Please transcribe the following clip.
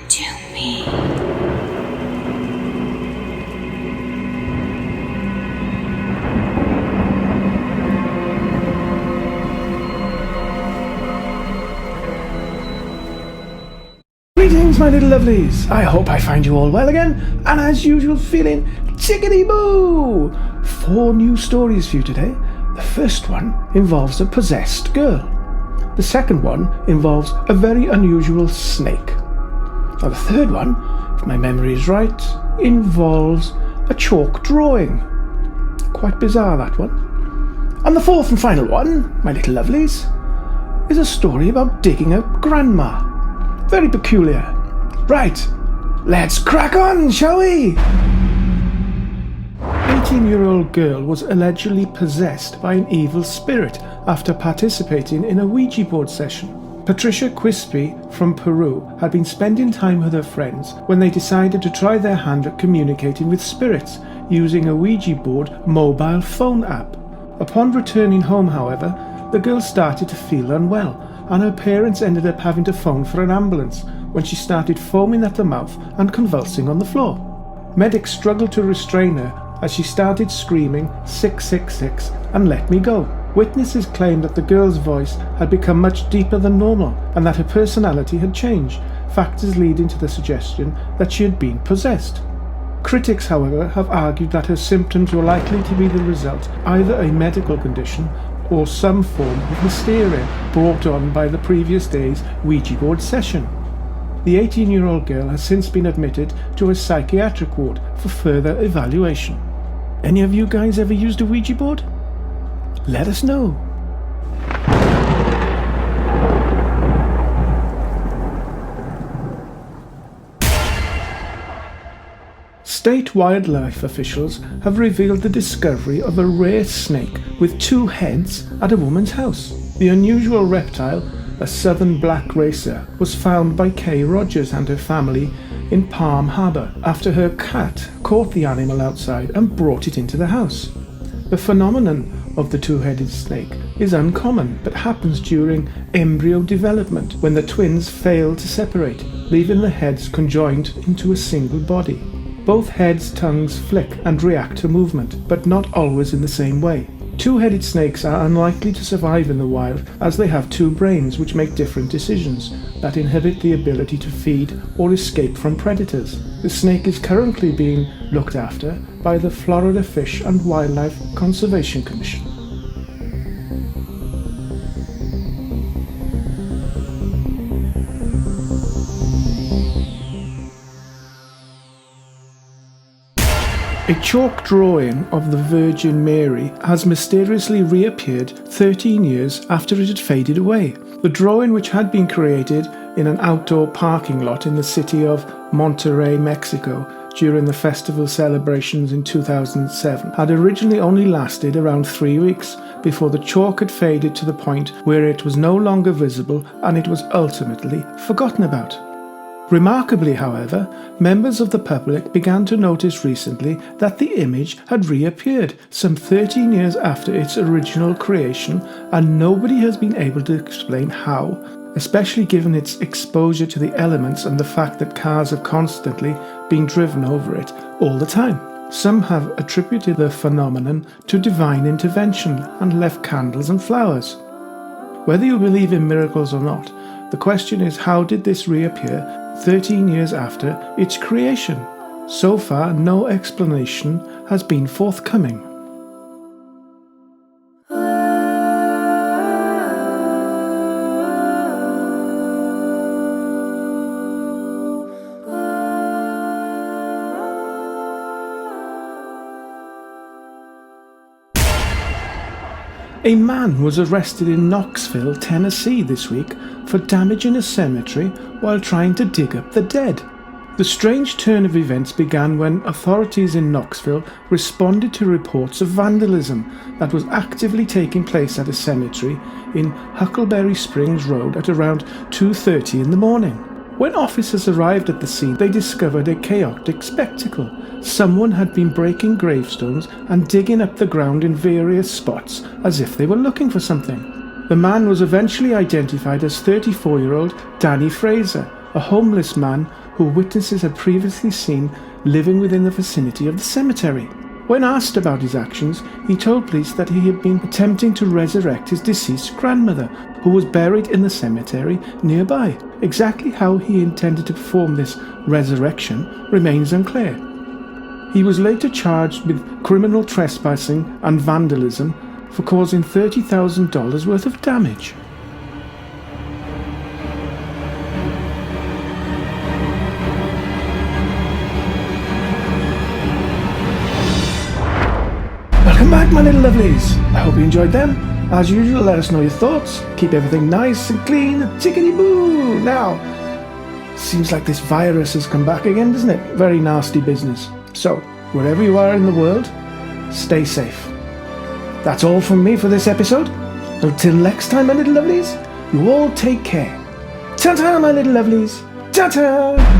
to me. Greetings, my little lovelies. I hope I find you all well again, and as usual feeling chickadee-boo. 4 new stories for you today. The first one involves a possessed girl. The second one involves a very unusual snake. Now the third one, if my memory is right, involves a chalk drawing. Quite bizarre, that one. And the fourth and final one, my little lovelies, is a story about digging out grandma. Very peculiar. Right, let's crack on, shall we? 18-year-old girl was allegedly possessed by an evil spirit after participating in a Ouija board session. Patricia Quispy from Peru had been spending time with her friends when they decided to try their hand at communicating with spirits using a Ouija board mobile phone app. Upon returning home, however, the girl started to feel unwell, and her parents ended up having to phone for an ambulance when she started foaming at the mouth and convulsing on the floor. Medics struggled to restrain her as she started screaming 666 and let me go. Witnesses claimed that the girl's voice had become much deeper than normal and that her personality had changed, factors leading to the suggestion that she had been possessed. Critics, however, have argued that her symptoms were likely to be the result either a medical condition or some form of hysteria brought on by the previous day's Ouija board session. The 18-year-old girl has since been admitted to a psychiatric ward for further evaluation. Any of you guys ever used a Ouija board? Let us know. State wildlife officials have revealed the discovery of a rare snake with 2 heads at a woman's house. The unusual reptile, a southern black racer, was found by Kay Rogers and her family in Palm Harbor after her cat caught the animal outside and brought it into the house. The phenomenon of the 2-headed snake is uncommon but happens during embryo development when the twins fail to separate, leaving the heads conjoined into a single body. Both heads' tongues flick and react to movement, but not always in the same way. 2-headed snakes are unlikely to survive in the wild as they have 2 brains which make different decisions that inhibit the ability to feed or escape from predators. The snake is currently being looked after by the Florida Fish and Wildlife Conservation Commission. A chalk drawing of the Virgin Mary has mysteriously reappeared 13 years after it had faded away. The drawing, which had been created in an outdoor parking lot in the city of Monterrey, Mexico, during the festival celebrations in 2007, had originally only lasted around 3 weeks before the chalk had faded to the point where it was no longer visible and it was ultimately forgotten about. Remarkably, however, members of the public began to notice recently that the image had reappeared some 13 years after its original creation, and nobody has been able to explain how, especially given its exposure to the elements and the fact that cars are constantly being driven over it all the time. Some have attributed the phenomenon to divine intervention and left candles and flowers. Whether you believe in miracles or not, the question is, how did this reappear 13 years after its creation? So far, no explanation has been forthcoming. A man was arrested in Knoxville, Tennessee this week for damaging a cemetery while trying to dig up the dead. The strange turn of events began when authorities in Knoxville responded to reports of vandalism that was actively taking place at a cemetery in Huckleberry Springs Road at around 2:30 in the morning. When officers arrived at the scene, they discovered a chaotic spectacle. Someone had been breaking gravestones and digging up the ground in various spots as if they were looking for something. The man was eventually identified as 34-year-old Danny Fraser, a homeless man who witnesses had previously seen living within the vicinity of the cemetery. When asked about his actions, he told police that he had been attempting to resurrect his deceased grandmother, who was buried in the cemetery nearby. Exactly how he intended to perform this resurrection remains unclear. He was later charged with criminal trespassing and vandalism for causing $30,000 worth of damage. Welcome back, my little lovelies. I hope you enjoyed them. As usual, let us know your thoughts. Keep everything nice and clean. Tickety-boo! Now, seems like this virus has come back again, doesn't it? Very nasty business. So, wherever you are in the world, stay safe. That's all from me for this episode. Until next time, my little lovelies, you all take care. Ta-ta, my little lovelies. Ta-ta!